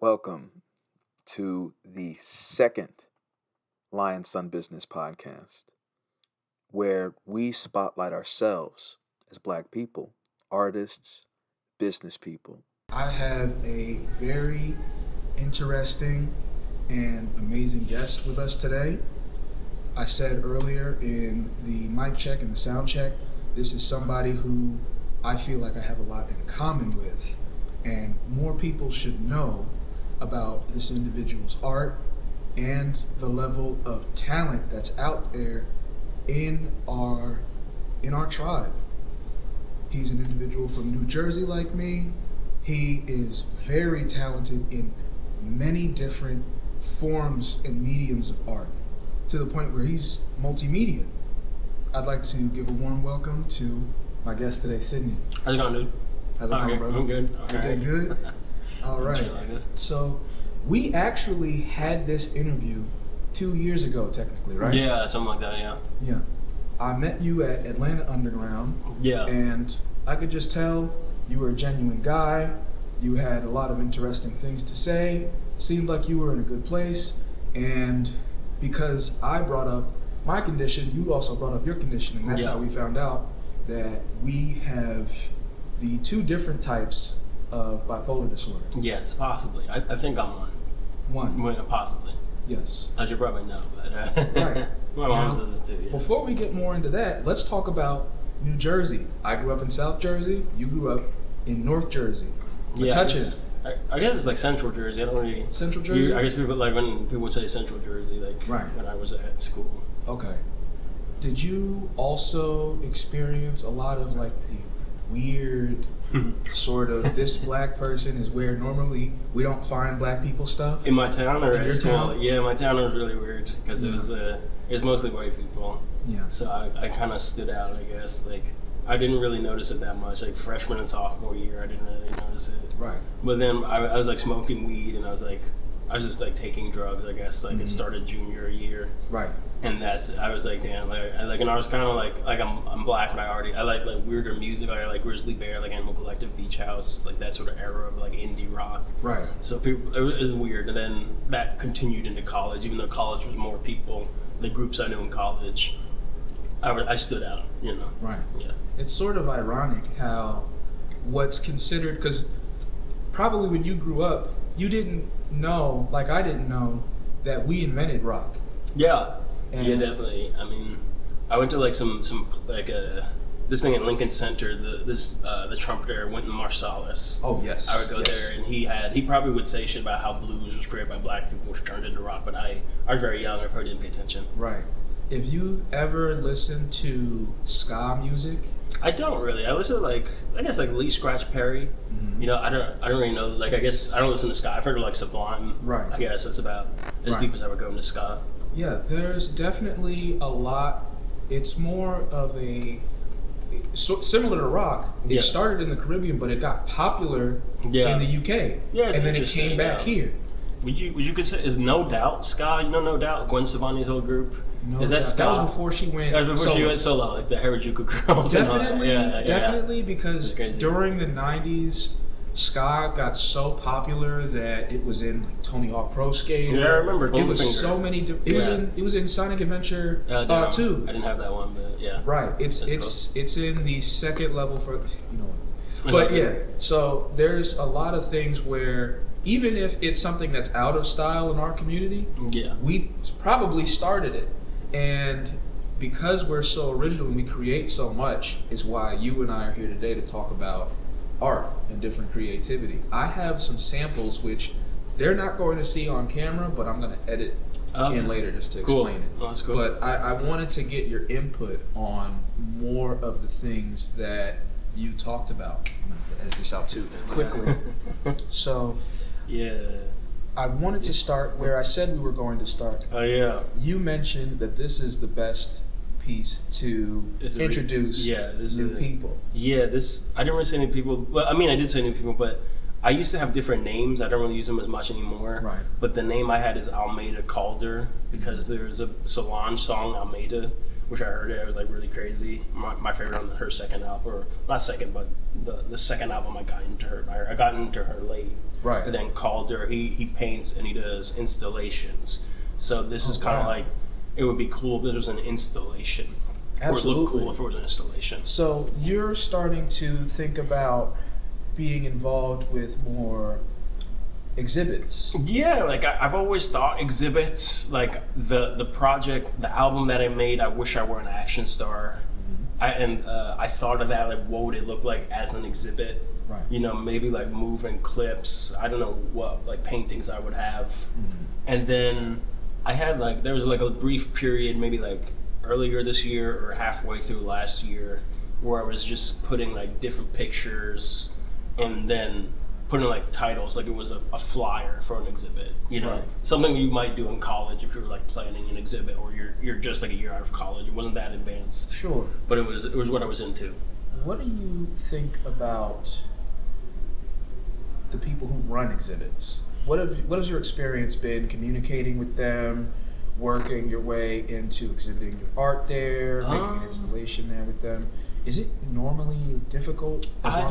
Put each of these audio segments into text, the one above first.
Welcome to the second Lion Sun Business Podcast, where we spotlight ourselves as Black people, artists, business people. I have a very interesting and amazing guest with us today. I said earlier in the mic check and the sound check, this is somebody who I feel like I have a lot in common with, and more people should know about this individual's art and the level of talent that's out there in our tribe. He's an individual from New Jersey like me. He is very talented in many different forms and mediums of art, to the point where he's multimedia. I'd like to give a warm welcome to my guest today, Cidni. How's it going, dude? How's it going, brother? I'm good. You're doing good? All right. So we actually had this interview 2 years ago, technically, right? Yeah, something like that, yeah. Yeah. I met you at Atlanta Underground. Yeah. And I could just tell you were a genuine guy. You had a lot of interesting things to say. Seemed like you were in a good place. And because I brought up my condition, you also brought up your condition. And that's how we found out that we have the two different types of bipolar disorder. Yes, possibly. I think I'm one. One. Possibly. Yes. As you probably know, but Right. my mom says this too, yeah. Before we get more into that, let's talk about New Jersey. I grew up in South Jersey. You grew up in North Jersey. Yeah, Touching. I guess it's like Central Jersey. I don't really... Central Jersey? I guess people, like, when people say Central Jersey, like, when I was at school. Okay. Did you also experience a lot of, like, the weird sort of, this black person is where normally we don't find black people stuff? In my town or in your town? Yeah, my town was really weird because it was mostly white people. Yeah. So I kind of stood out, I guess. Like, I didn't really notice it that much. Like, freshman and sophomore year, I didn't really notice it. Right. But then I was like smoking weed, and I was just like taking drugs, I guess. Like, it started junior year. Right. And I was like, damn, and I was kind of like I'm black, but I like weirder music. Like, I like Grizzly Bear, like Animal Collective, Beach House, like that sort of era of like indie rock. Right. So it was weird, and then that continued into college. Even though college was more people, the groups I knew in college, I stood out, you know. Right. Yeah. It's sort of ironic how what's considered, because probably when you grew up, you didn't know, like I didn't know, that we invented rock. Yeah. And yeah, definitely. I mean, I went to like some like this thing at Lincoln Center. The trumpeter Wynton Marsalis. Oh yes. I would go there, and he probably would say shit about how blues was created by black people, which turned into rock. But I was very young. I probably didn't pay attention. Right. If you ever listen to ska music, I don't really. I listen to like Lee Scratch Perry. Mm-hmm. You know, I don't really know. Like, I guess I don't listen to ska. I've heard of like Sublime. Right. I guess that's about as deep as I would go into ska. Yeah, there's definitely a lot. It's more of a similar to rock. It started in the Caribbean, but it got popular in the UK. Yeah, and then it came back here. Would you consider, is No Doubt ska? You know No Doubt, Gwen Stefani's whole group? No, is that ska? That was before she went solo, like the Harajuku Girls. Definitely, because during the 90s, ska got so popular that it was in like Tony Hawk Pro Skater. Yeah, I remember. It was so many. It was in Sonic Adventure 2. I didn't have that one, but yeah. Right. It's in the second level for But yeah, so there's a lot of things where even if it's something that's out of style in our community, we probably started it, and because we're so original and we create so much, is why you and I are here today to talk about art and different creativity. I have some samples which they're not going to see on camera, but I'm going to edit in later just to explain it. Oh, that's cool. But I wanted to get your input on more of the things that you talked about. I'm going to edit this out too quickly. So I wanted to start where I said we were going to start. Oh yeah. You mentioned that this is the best piece to introduce new people. Yeah, I didn't really say new people. Well, I mean, I did say new people, but I used to have different names. I don't really use them as much anymore. Right. But the name I had is Almeida Calder because there's a Solange song, Almeida, which I heard it. I was like really crazy. My favorite on her second album, or not second, but the second album I got into her late. Right. And then Calder, he paints and he does installations. So this is kind of like, it would be cool if there was an installation. Absolutely. Or it would look cool if it was an installation. So you're starting to think about being involved with more exhibits. Yeah, like I've always thought exhibits, like the project, the album that I made, I Wish I Were an Action Star. I thought of that, like what would it look like as an exhibit? Right. You know, maybe like moving clips. I don't know what like paintings I would have. And then I had like, there was like a brief period, maybe like earlier this year or halfway through last year, where I was just putting like different pictures and then putting like titles, like it was a flyer for an exhibit, you know, something you might do in college if you were like planning an exhibit, or you're just like a year out of college. It wasn't that advanced, Sure, but it was what I was into. What do you think about the people who run exhibits? What has your experience been communicating with them, working your way into exhibiting your art there, making an installation there with them? Is it normally difficult? I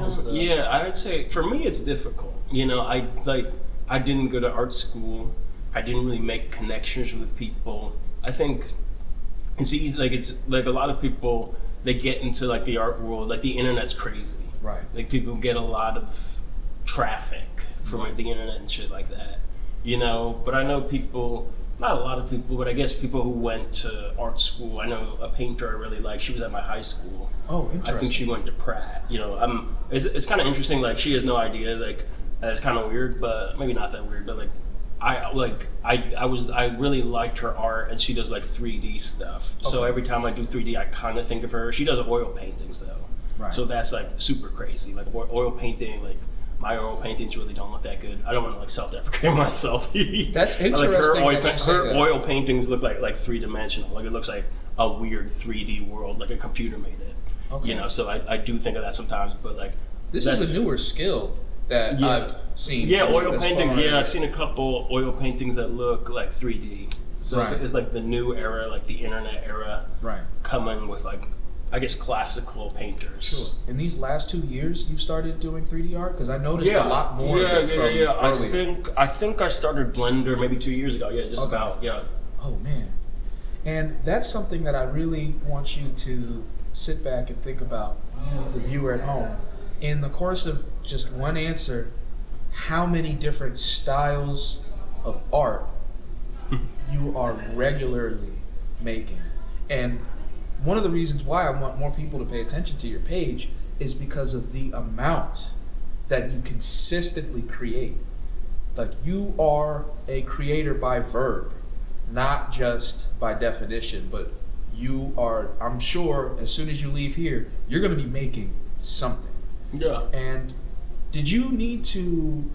would say for me it's difficult. You know, I didn't go to art school. I didn't really make connections with people. I think it's easy. Like it's like a lot of people, they get into like the art world. Like the internet's crazy. Right. Like people get a lot of traffic from like, the internet and shit like that. You know, but I know people. Not a lot of people, but I guess people who went to art school. I know a painter I really like. She was at my high school. Oh, interesting. I think she went to Pratt. You know, it's kind of interesting. Like she has no idea. Like it's kind of weird, but maybe not that weird. But like I really liked her art, and she does like 3D stuff. Okay. So every time I do 3D, I kind of think of her. She does oil paintings though. Right. So that's like super crazy. Like oil painting, like. My oil paintings really don't look that good. I don't want to like self-deprecate myself. That's interesting. Like her oil paintings look like 3-dimensional. Like it looks like a weird 3D world, like a computer made it. Okay. You know, so I do think of that sometimes. But like this is a newer skill that I've seen. Yeah, oil paintings. Yeah, I've seen a couple oil paintings that look like 3D. So it's like the new era, like the internet era, coming with like. I guess classical painters. Sure. In these last 2 years, you've started doing 3D art because I noticed a lot more. Yeah. I think I started Blender maybe 2 years ago. Yeah, about. Oh man, and that's something that I really want you to sit back and think about. You, the viewer at home, in the course of just one answer, how many different styles of art you are regularly making, and. One of the reasons why I want more people to pay attention to your page is because of the amount that you consistently create. Like you are a creator by verb, not just by definition, but you are, I'm sure as soon as you leave here, you're going to be making something. Yeah. And did you need to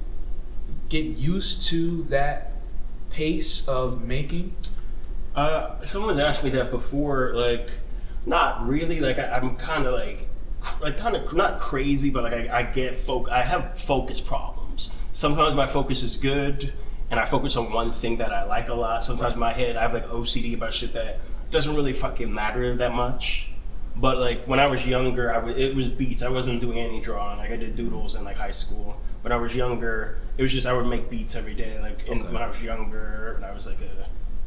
get used to that pace of making? Someone's asked me that before, like, not really. Like I'm kind of not crazy, but like I have focus problems. Sometimes my focus is good, and I focus on one thing that I like a lot. Sometimes in my head I have like OCD about shit that doesn't really fucking matter that much. But like when I was younger, it was beats. I wasn't doing any drawing. Like I did doodles in like high school. When I was younger, it was just I would make beats every day. Like when I was younger, and I was like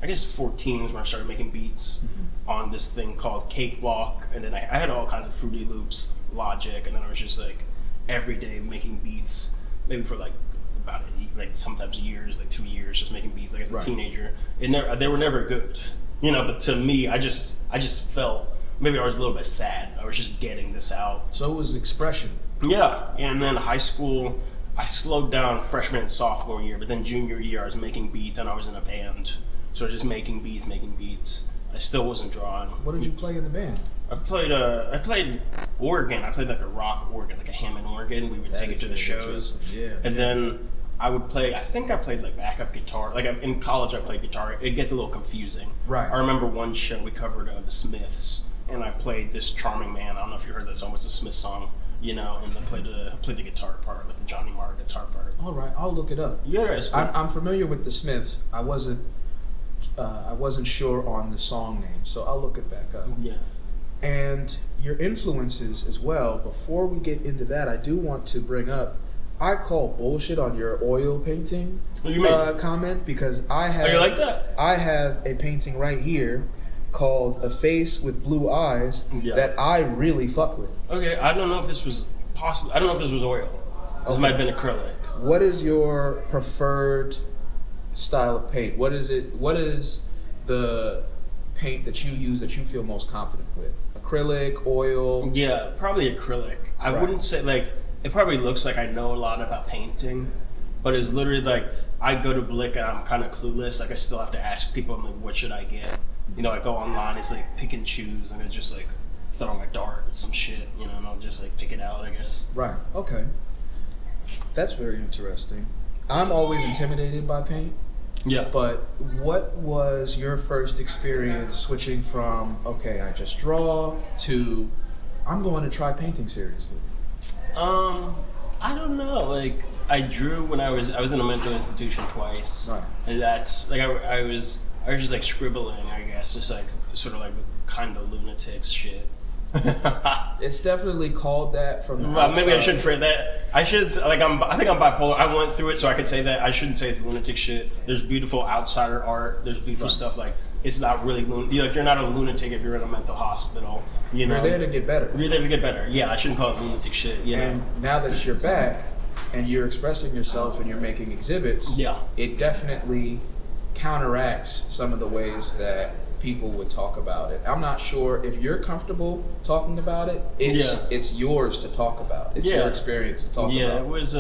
I guess 14 was when I started making beats on this thing called Cakewalk, and then I had all kinds of Fruity Loops, Logic, and then I was just like every day making beats, maybe for like about like sometimes years, like 2 years, just making beats like as a teenager. They were never good, you know. But to me, I just felt maybe I was a little bit sad. I was just getting this out. So it was expression. Yeah, and then high school, I slowed down freshman and sophomore year, but then junior year I was making beats and I was in a band. So I was just making beats. I still wasn't drawing. What did you play in the band? I played organ. I played like a rock organ, like a Hammond organ. We would take it to the shows. Yeah. And then I would play, I think I played like backup guitar. Like in college I played guitar. It gets a little confusing. Right. I remember one show we covered the Smiths, and I played This Charming Man. I don't know if you heard that song. It's a Smith song, you know, and I played the guitar part, like the Johnny Marr guitar part. All right, I'll look it up. Yeah, it's cool. I'm familiar with the Smiths. I wasn't sure on the song name, so I'll look it back up. Yeah. And your influences as well. Before we get into that, I do want to bring up I call bullshit on your oil painting What do you mean? comment because I have. Oh, you like that? I have a painting right here called "A Face with Blue Eyes" Yeah. that I really fuck with. Okay, I don't know if this was possible. I don't know if this was oil. This Okay. might have been acrylic. What is your preferred style of paint? What is it? What is the paint that you use that you feel most confident with? Acrylic, oil? Yeah, probably acrylic. I Right. wouldn't say like it probably looks like I know a lot about painting, but it's literally like I go to Blick and I'm kind of clueless. Like I still have to ask people, I'm like, what should I get? You know, I go online, it's like pick and choose, and it's just like throwing a dart at some shit, you know, and I'll just like pick it out, I guess. Right. Okay. That's very interesting. I'm always intimidated by paint, Yeah. but what was your first experience switching from, okay, I just draw, to I'm going to try painting seriously? I don't know. Like I drew when I was in a mental institution twice, Right. and that's like I was just like scribbling, I guess, just like sort of like kind of lunatics shit. It's definitely called that from the Well, maybe I outside. should phrase that. I should like I think I'm bipolar. I went through it, so I could say that. I shouldn't say it's lunatic shit. There's beautiful outsider art. There's beautiful Right. stuff like it's not really like you're not a lunatic if you're in a mental hospital. You know, You're there to get better. You're there to get better. Yeah, I shouldn't call it lunatic shit. You know. And now that you're back and you're expressing yourself and you're making exhibits, Yeah. it definitely counteracts some of the ways that people would talk about it. I'm not sure if you're comfortable talking about it. It's yours to talk about. It's your experience to talk Yeah, about. it was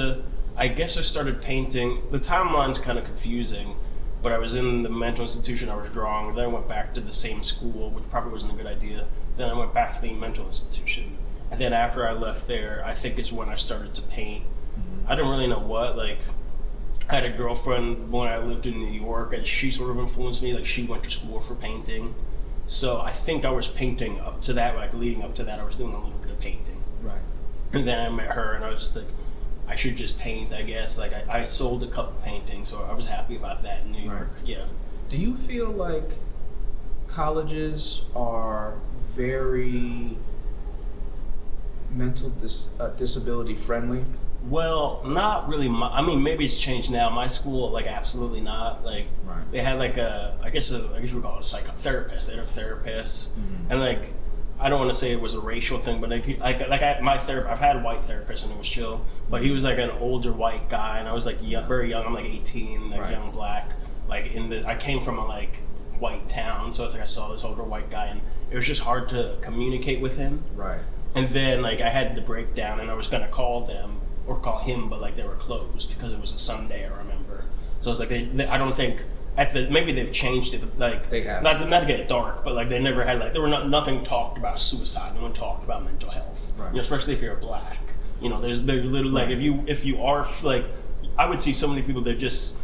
I guess I started painting. The timeline's kind of confusing, but I was in the mental institution. I was drawing. Then I went back to the same school, which probably wasn't a good idea. Then I went back to the mental institution, and then after I left there, I think is when I started to paint. I didn't really know what. Like, I had a girlfriend when I lived in New York, and she sort of influenced me. Like, she went to school for painting, so I think I was painting up to that. Like, leading up to that, I was doing a little bit of painting. Right. And then I met her, and I was just like, I should just paint, I guess. Like, I sold a couple paintings, so I was happy about that in New York. Yeah. Do you feel like colleges are very mental disability friendly? Well, not really. I mean, maybe it's changed now. My school, like, absolutely not. Like, Right. they had like I guess you would call it a psychotherapist. They had a therapist, and like, I don't want to say it was a racial thing, but my therapist, I've had a white therapist and it was chill, but he was like an older white guy, and I was like very young. I'm like 18, like Right. young black. Like I came from a like white town, so it's like I saw this older white guy, and it was just hard to communicate with him. Right. And then like I had the breakdown, and I was gonna call them or call him, but like they were closed because it was a Sunday. I remember. So it's like I don't think maybe they've changed it, but like They have. not to get dark, but like they never had like there were nothing talked about suicide. No one talked about mental health. Right. You know, especially if you're black. You know, they're literally like if you are like I would see so many people that just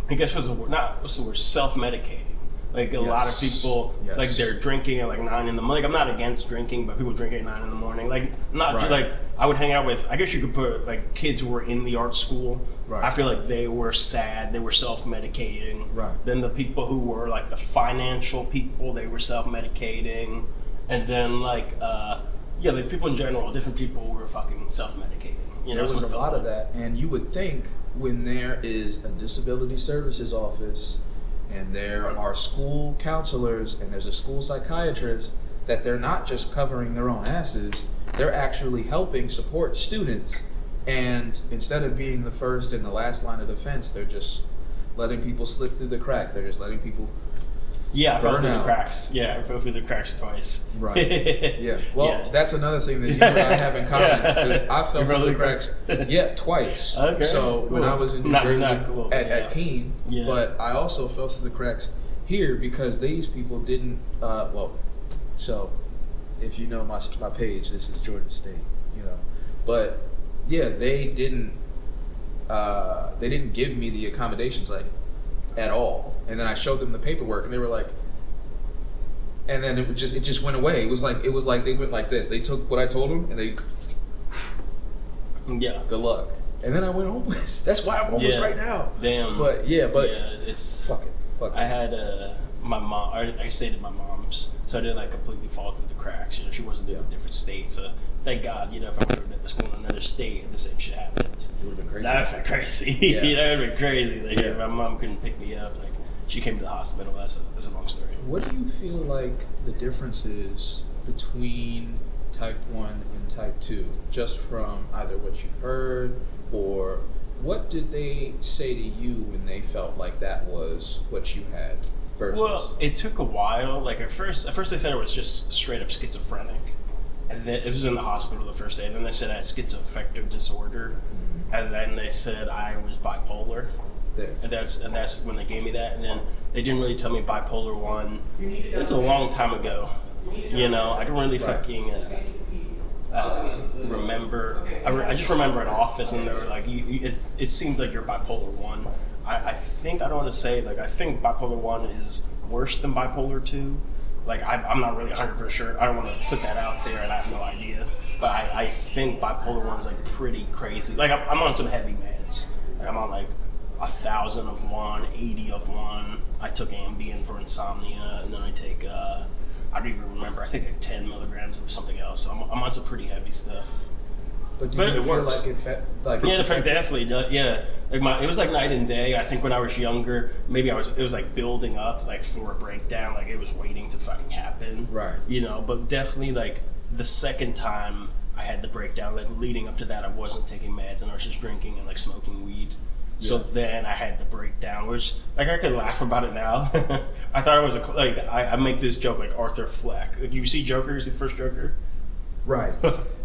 I guess what's the word self-medicating. Like a lot of people, Yes. like they're drinking at like 9 in the morning. Like I'm not against drinking, but people drink at 9 in the morning. Like not Right. just like I would hang out with. I guess you could put like kids who were in the art school. Right. I feel like they were sad. They were self-medicating. Right. Then the people who were like the financial people, they were self-medicating. And then like like people in general, different people were fucking self-medicating. You know, There that's was what a it felt lot of like. that, and you would think when there is a disability services office and there are school counselors and there's a school psychiatrist that they're not just covering their own asses, they're actually helping support students, and instead of being the first and the last line of defense, they're just letting people slip through the cracks. They're just letting people Yeah, I fell through the Burnout. cracks. Yeah, I fell through the cracks twice. Right. Yeah. Well, Yeah. that's another thing that you and I have in common, because I fell You fell through the through the cracks. Yeah, twice. Okay, So when cool. I was in New Not Jersey cool, at yeah. Keene, Yeah. but I also fell through the cracks here because these people didn't. So if you know my page, this is Georgia State. You know, but yeah, they didn't give me the accommodations like at all. And then I showed them the paperwork, and they were like, and then it just went away. It was like they went like this. They took what I told them, and they Yeah. good luck. And then I went homeless. That's why I'm homeless Yeah. right now. Damn. But yeah, it's fuck it. I had my mom. I stayed at my mom's, so I didn't like completely fall through the cracks. You know, she wasn't in a different state, so thank God, you know, if I would have been school in another state and the same shit happened, It would have been crazy. that would have been crazy. Yeah. That would have been crazy. Like, Yeah. my mom couldn't pick me up. Like, she came to the hospital. That's a long story. What do you feel like the difference is between type 1 and type 2, just from either what you've heard, or what did they say to you when they felt like that was what you had versus? Well, it took a while. Like, at first they said it was just straight up schizophrenic. And then it was in the hospital the first day. Then they said I had schizoaffective disorder. And then they said I was bipolar. There. And that's when they gave me that. And then they didn't really tell me bipolar 1. It was a long time ago. You know, I don't really fucking remember. I just remember an office, and they were like, it seems like you're bipolar 1. I think, I don't want to say, like, I think bipolar 1 is worse than bipolar 2. Like, I'm not really 100% sure. I don't want to put that out there, and I have no idea. But I think bipolar 1 is, like, pretty crazy. Like, I'm on some heavy meds. Like, I'm on, like, 1,000 of one, 80 of one. I took Ambien for insomnia, and then I take, I don't even remember, I think like 10 milligrams of something else. So I'm on some pretty heavy stuff. But do But you it feel works. like Yeah, in fact, definitely. Yeah, like it was like night and day. I think when I was younger, maybe it was like building up, like for a breakdown, like it was waiting to fucking happen. Right. You know, but definitely like the second time I had the breakdown, like leading up to that, I wasn't taking meds and I was just drinking and like smoking weed. So Yeah. then I had the breakdown, which like I could laugh about it now. I thought it was I make this joke like Arthur Fleck. Like, you see Joker? You see the first Joker? Right.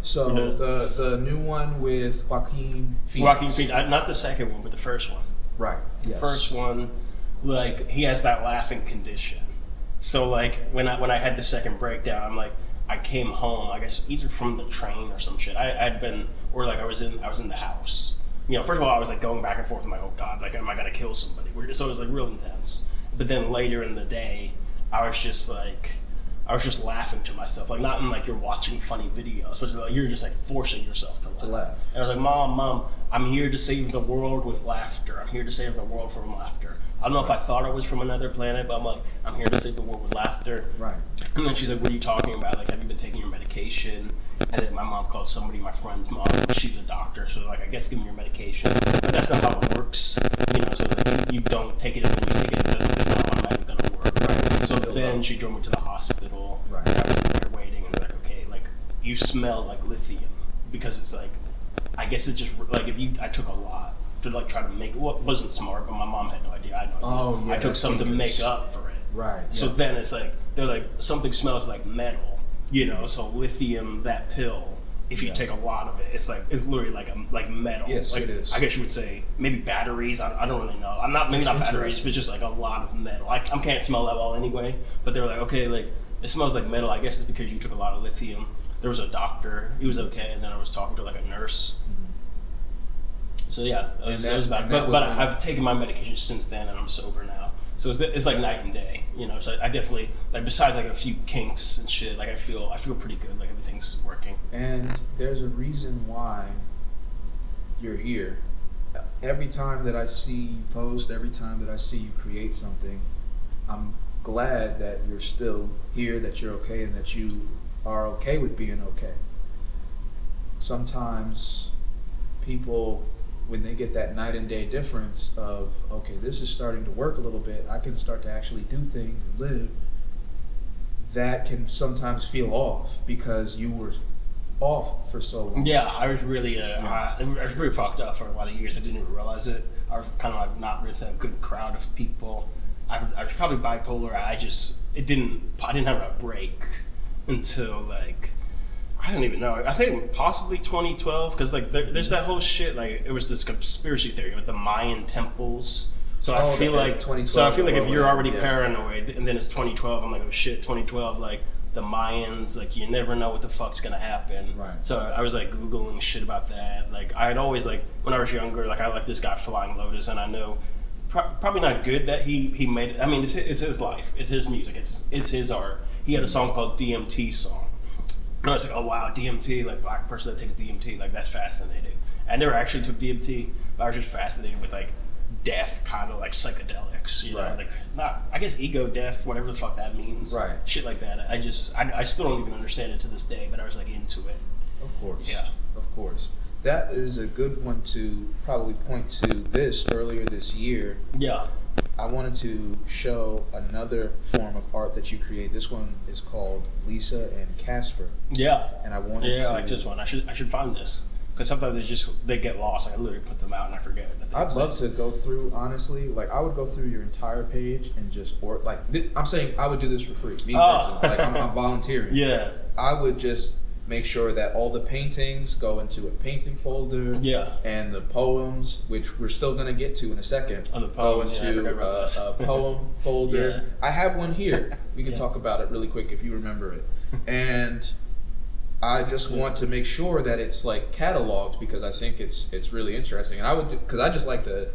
So You know? the new one with Joaquin Phoenix. Joaquin Phoenix, not the second one, but the first one. Right. Yes. First one, like he has that laughing condition. So like when I had the second breakdown, I'm like I came home, I guess either from the train or some shit. I'd been or like I was in the house. You know, first of all, I was like going back and forth. I'm like, oh god, like am I gonna kill somebody? So it was like real intense. But then later in the day, I was just laughing to myself, like not in like you're watching funny videos, but like you're just like forcing yourself to laugh. And I was like, Mom, I'm here to save the world with laughter. I'm here to save the world from laughter. I don't know if I thought I was from another planet, but I'm like, I'm here to save the world with laughter. Right. And then she's like, what are you talking about? Like, have you been taking your medication? And then my mom called somebody, my friend's mom. She's a doctor, so like, I guess give me your medication. But that's not how it works. You know, so it's like, you don't take it, and when you take it, it's not automatically going to work. Right. So then she drove me to the hospital. Right. And I was there waiting, and they're like, okay, like, you smell like lithium. Because it's like, I guess it's just, like, I took a lot to like try to make it. Well, it wasn't smart, but my mom had no idea. I had no idea. Oh, yeah, I took that's some to dangerous. make up for it. Right. So yeah. then it's like they're like something smells like metal, you know. So lithium, that pill, if you Yeah. take a lot of it, it's literally like metal. Yes, like, it is. I guess you would say maybe batteries. I don't really know. Maybe It's not batteries, interesting. but just like a lot of metal. I can't smell that well anyway. But they were like, okay, like it smells like metal. I guess it's because you took a lot of lithium. There was a doctor. He was okay, and then I was talking to like a nurse. So yeah, that was about it. But I've taken my medication since then, and I'm sober now. So it's like night and day, you know. So I definitely like besides like a few kinks and shit, like I feel pretty good. Like everything's working. And there's a reason why you're here. Every time that I see you post, every time that I see you create something, I'm glad that you're still here, that you're okay, and that you are okay with being okay. Sometimes people, when they get that night and day difference of, okay, this is starting to work a little bit, I can start to actually do things and live, that can sometimes feel off because you were off for so long. Yeah, I was really I was pretty fucked up for a lot of years. I didn't even realize it. I was kind of like not with a good crowd of people. I was probably bipolar. I didn't have a break until like I don't even know. I think possibly 2012 because like there's that whole shit. Like it was this conspiracy theory with the Mayan temples. So I feel like 2012 if you're already yeah. paranoid and then it's 2012, I'm like, oh shit, 2012, like the Mayans, like you never know what the fuck's gonna happen. Right. So I was like Googling shit about that. Like I had always like when I was younger, like I liked this guy Flying Lotus, and I know probably not good that he made it. I mean, it's his life, it's his music, it's his art. He had a song called DMT Song. And I was like, oh wow, DMT, like black person that takes DMT, like that's fascinating. I never actually took DMT, but I was just fascinated with like death, kind of like psychedelics, you know, Right. like not, I guess ego death, whatever the fuck that means, Right. Shit like that. I still don't even understand it to this day, but I was like into it. Of course. Yeah. Of course. That is a good one to probably point to this earlier this year. Yeah. I wanted to show another form of art that you create. This one is called Lisa and Casper. Yeah. And I wanted Yeah, to... I like this one. I should find this. Because sometimes they get lost. I literally put them out and I forget. I'd love to go through, honestly. Like, I would go through your entire page and just, I'm saying I would do this for free. Me personally. Like, I'm volunteering. Yeah. I would just make sure that all the paintings go into a painting folder. Yeah. And the poems, which we're still going to get to in a second, the poems, go into a poem folder. Yeah. I have one here. We can talk about it really quick if you remember it. And I just want to make sure that it's like cataloged because I think it's really interesting. And because I just like to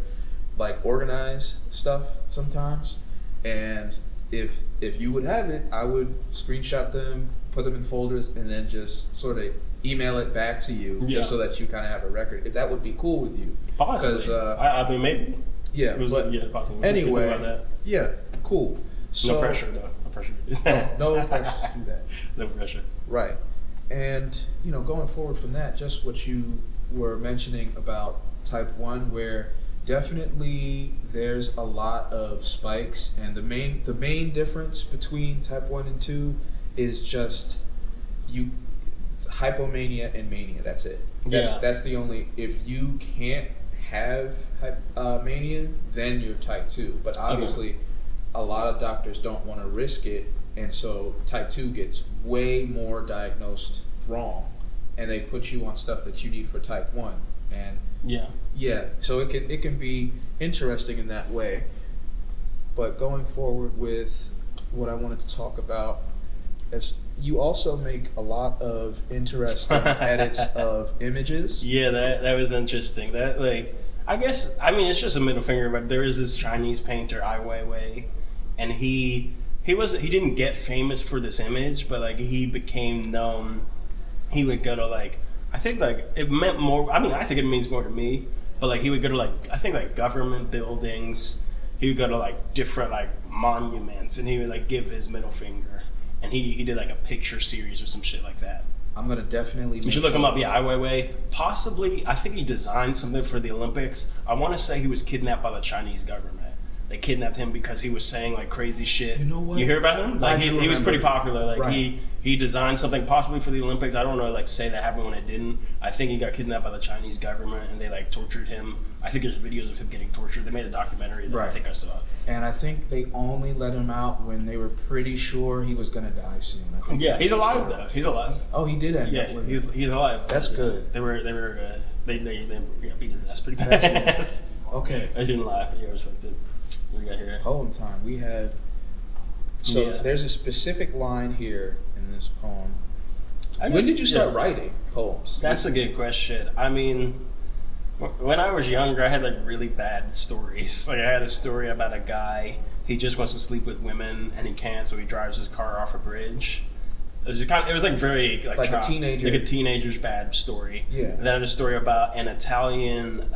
organize stuff sometimes. And if you would have it, I would screenshot them, put them in folders, and then just sort of email it back to you just so that you kind of have a record. If that would be cool with you. Possibly. I mean, maybe. Yeah, possibly. Anyway, yeah, cool. So, no pressure, though. No pressure. No pressure to do that. No pressure. Right. And, going forward from that, just what you were mentioning about type 1, where definitely there's a lot of spikes, and the main difference between type 1 and 2 is just hypomania and mania. That's it. That's the only, if you can't have mania, then you're type 2. But obviously, a lot of doctors don't want to risk it. And so type 2 gets way more diagnosed wrong, and they put you on stuff that you need for type 1. And so it can be interesting in that way. But going forward with what I wanted to talk about is you also make a lot of interesting edits of images. Yeah, that was interesting. That it's just a middle finger, but there is this Chinese painter Ai Weiwei, and he didn't get famous for this image, but he became known. He would go to I think it meant more. I mean, I think it means more to me, but he would go to I think government buildings. He would go to different monuments, and he would give his middle finger, and he did a picture series or some shit like that. I'm gonna definitely. You should look him up. Yeah, Ai Weiwei. Possibly, I think he designed something for the Olympics. I want to say he was kidnapped by the Chinese government. They kidnapped him because he was saying crazy shit. You know what? You hear about him? He was pretty popular. Right. He designed something possibly for the Olympics. I don't know say that happened when it didn't. I think he got kidnapped by the Chinese government and they tortured him. I think there's videos of him getting tortured. They made a documentary that I think I saw. And I think they only let him out when they were pretty sure he was gonna die soon. Yeah, he's alive though. He's alive. Oh, he did end up living. He's alive. That's good. They beat his ass pretty bad. Okay. I didn't laugh. Yeah, it was fucked up. We got here. Poem time. We have. So there's a specific line here in this poem. When did you start writing poems? That's a good question. I mean, when I was younger, I had really bad stories. I had a story about a guy. He just wants to sleep with women and he can't, so he drives his car off a bridge. It was very a teenager, a teenager's bad story. Yeah. And then I had a story about an Italian.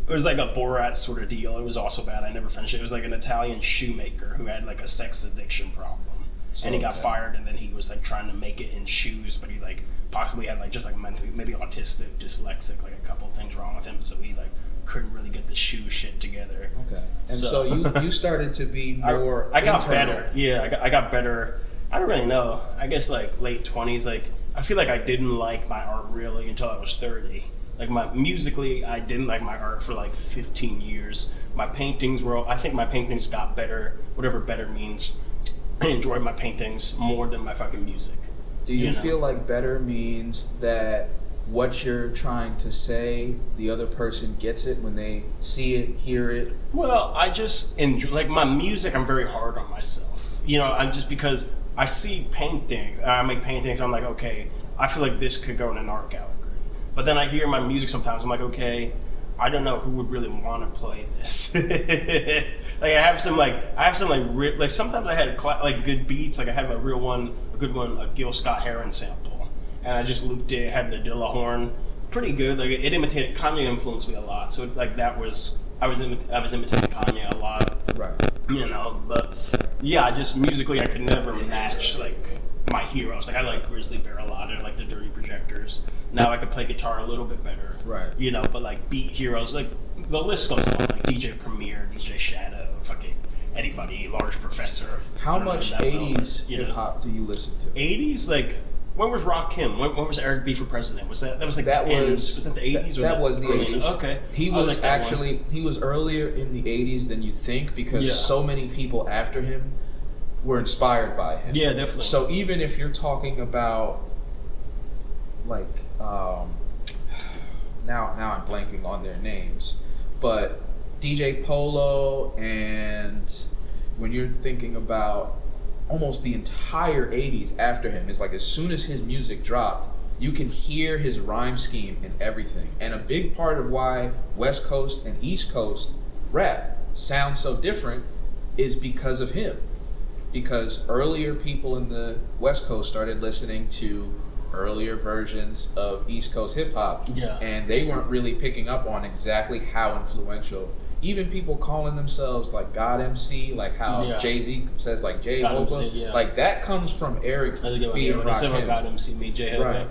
It was a Borat sort of deal. It was also bad. I never finished it. It was an Italian shoemaker who had a sex addiction problem. And he got fired, and then he was trying to make it in shoes, but he possibly had just mentally, maybe autistic, dyslexic, a couple things wrong with him, so he couldn't really get the shoe shit together. Okay. And so you started to be more I got internal. better. Yeah, I got better. I don't really know. I guess late 20s, I feel I didn't like my art really until I was 30. Musically, I didn't like my art for 15 years. My paintings I think my paintings got better, whatever better means. I enjoyed my paintings more than my fucking music. Do you feel like better means that what you're trying to say, the other person gets it when they see it, hear it? Well, I just enjoy, my music, I'm very hard on myself. I'm just because I see paintings, I make paintings, I'm okay, I feel this could go in an art gallery. But then I hear my music sometimes, I'm okay, I don't know who would really want to play this. I have some sometimes I had good beats, I have a good one, a Gil Scott-Heron sample. And I just looped it, had the Dilla horn, pretty good, it imitated, Kanye influenced me a lot. So I was imitating Kanye a lot. Right. But yeah, just musically I could never match my heroes. Like I like Grizzly Bear a lot. I like the Dirty Projectors. Now I can play guitar a little bit better. Right. You know, but like beat heroes, like the list goes on. Like DJ Premier, DJ Shadow, fucking anybody, Large Professor. How much 80s hip hop do you listen to? 80s, like when was Rakim? When was Eric B for president? Was that was like that was that the 80s? That was the 80s. Okay. He was actually he was earlier in the 80s than you think because so many people after him were inspired by him. Yeah, definitely. So even if you're talking about like now I'm blanking on their names, but DJ Polo, and when you're thinking about almost the entire 80s after him, it's like as soon as his music dropped, you can hear his rhyme scheme and everything. And a big part of why West Coast and East Coast rap sound so different is because of him. Because earlier people in the West Coast started listening to earlier versions of East Coast hip hop, and they weren't really picking up on exactly how influential. Even people calling themselves like God MC, like how Jay-Z says like J Hopa, like that comes from Eric B and Rakim. God MC, me J Hopa. Right.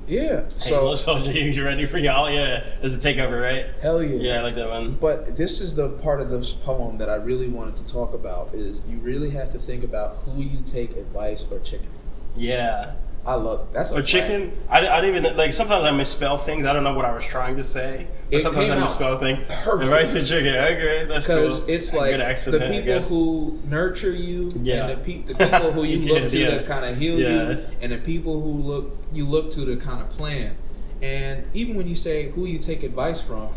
Yeah. So you ready for y'all? Yeah, as a takeover, right? Hell yeah. Yeah, I like that one. But this is the part of this poem that I really wanted to talk about. Is you really have to think about who you take advice or chicken. Yeah. I love that's a chicken. I don't even like. Sometimes I misspell things. I don't know what I was trying to say. But sometimes I misspell things. Perfect. Rice and chicken. Okay, that's cool. Because it's like the people who nurture you, and the people who you look to to kind of heal you, and the people who you look to kind of plan. And even when you say who you take advice from,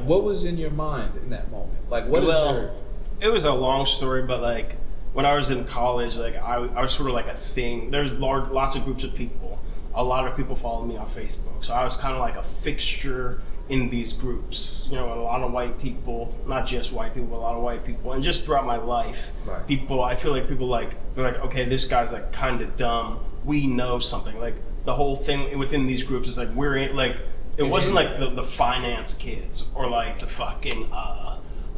what was in your mind in that moment? Like, what is your? It was a long story, but like. When I was in college, like I was sort of like a thing. There's lots of groups of people. A lot of people followed me on Facebook, so I was kind of like a fixture in these groups. You know, a lot of white people, not just white people, but a lot of white people, and just throughout my life, people. I feel like people they're like, okay, this guy's like kind of dumb. We know something. Like the whole thing within these groups is like we're in like it wasn't like the finance kids or like the fucking.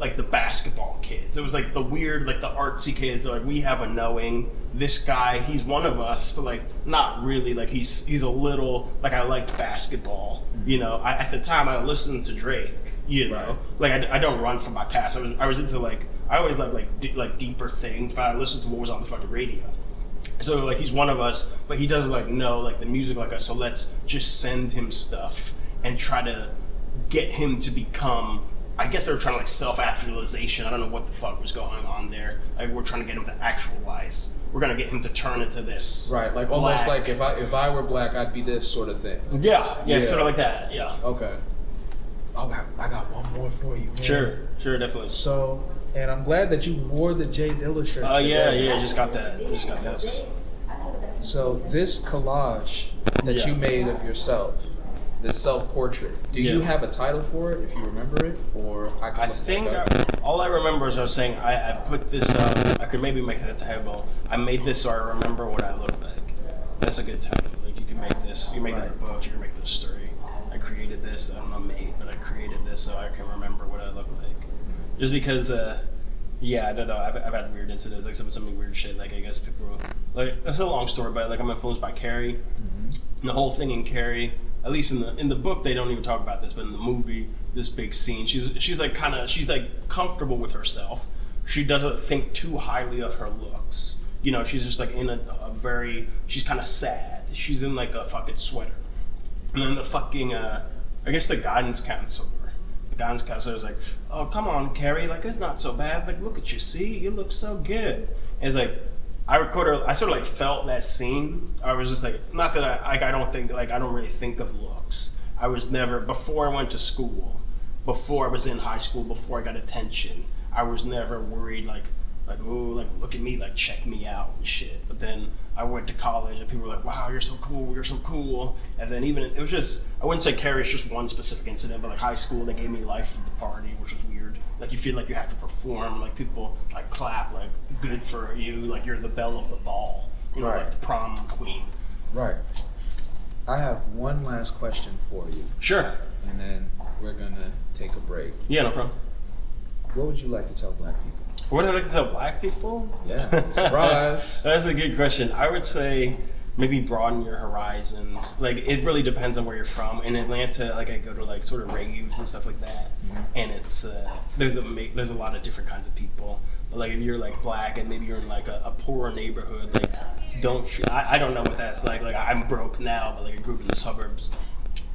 Like the basketball kids. It was like the weird, like the artsy kids. Like we have a knowing. This guy, he's one of us, but like not really. Like he's a little like I liked basketball. You know, at the time I listened to Drake. You know, like I don't run from my past. I was into like I always loved like deeper things, but I listened to what was on the fucking radio. So like he's one of us, but he doesn't like know like the music like us. So let's just send him stuff and try to get him to become. I guess they were trying to like self-actualization. I don't know what the fuck was going on there. Like we're trying to get him to actualize. We're gonna get him to turn into this. Right, like almost like if I were black, I'd be this sort of thing. Yeah, sort of like that. Yeah. Okay. Oh, I got one more for you. Man. Sure, definitely. So, and I'm glad that you wore the Jay Dilla shirt. Oh yeah, I just got that. I just got this. So this collage that you made of yourself. The self-portrait. Do you have a title for it, if you remember it, or I think all I remember is I was saying I put this up. I could maybe make it a table. I made this so I remember what I look like. That's a good title. Like you can make this. You make it a book. You can make this story. I created this. I don't know but I created this so I can remember what I look like. Just because, I don't know. I've had weird incidents, like some weird shit. Like I guess people like it's a long story, but like I'm influenced by Carrie. And the whole thing in Carrie. At least in the book, they don't even talk about this, but in the movie, this big scene, she's like comfortable with herself. She doesn't think too highly of her looks. You know, she's just like in she's kind of sad. She's in like a fucking sweater. And then the fucking, I guess the guidance counselor is like, oh, come on, Carrie, like it's not so bad. Like, look at you, see, you look so good. And it's like, I sort of like felt that scene. I was just like, not that I don't really think of looks. I was never, before I went to school, before I was in high school, before I got attention, I was never worried like, ooh, like look at me, like check me out and shit. But then I went to college and people were like, wow, you're so cool. And then even, it was just, I wouldn't say Carrie's just one specific incident, but like high school, they gave me Life of the Party, which was weird. Like you feel like you have to perform, like people like clap, like good for you, like you're the belle of the ball, you know, like the prom queen. Right. I have one last question for you. Sure. And then we're gonna take a break. Yeah, no problem. What would you like to tell black people? What would I like to tell black people? Yeah, surprise. That's a good question. I would say maybe broaden your horizons. Like, it really depends on where you're from. In Atlanta, like, I go to like sort of raves and stuff like that, and it's there's a lot of different kinds of people. But like, if you're like black and maybe you're in like a poorer neighborhood, like, I don't know what that's like. Like, I'm broke now, but like, I grew up in the suburbs.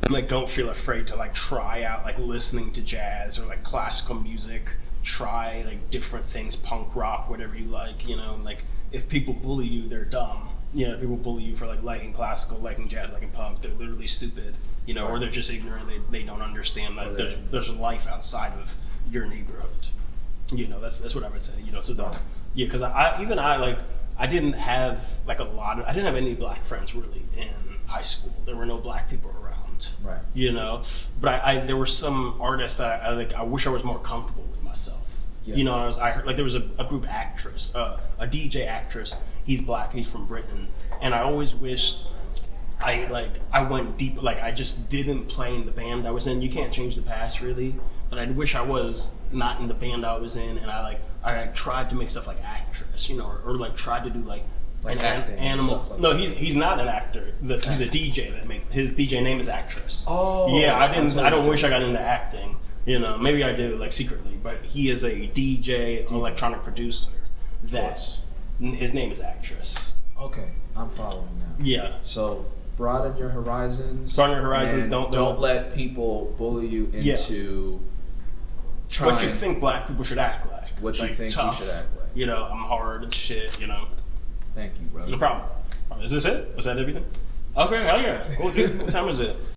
Like, don't feel afraid to like try out like listening to jazz or like classical music. Try like different things, punk rock, whatever you like. You know, like, if people bully you, they're dumb. You know, people bully you for like liking classical, liking jazz, liking punk. They're literally stupid. You know, or they're just ignorant. They don't understand that there's a life outside of your neighborhood. You know, that's what I would say. You know, so don't. Yeah, because I didn't have like I didn't have any black friends really in high school. There were no black people around. Right. You know, but there were some artists that I wish I was more comfortable with myself. Yeah. You know, I heard like there was a group actress, a DJ actress. He's black. He's from Britain, and I always wished I went deep. Like, I just didn't play in the band I was in. You can't change the past, really. But I wish I was not in the band I was in, and I tried to make stuff like actress, you know, or like tried to do like an animal. Like no, he's not an actor. He's a DJ his DJ name is Actress. Oh, yeah, I don't wish I got into acting. You know, maybe I do, like, secretly, but he is a DJ, electronic producer. His name is Actress. Okay, I'm following now. Yeah. So broaden your horizons. Broaden your horizons. Don't let people bully you into. What you think black people should act like? What you think tough, we should act like? You know, I'm hard and shit. You know. Thank you, brother. No problem. Is this it? Was that everything? Okay, hell yeah. Cool, dude. What time is it?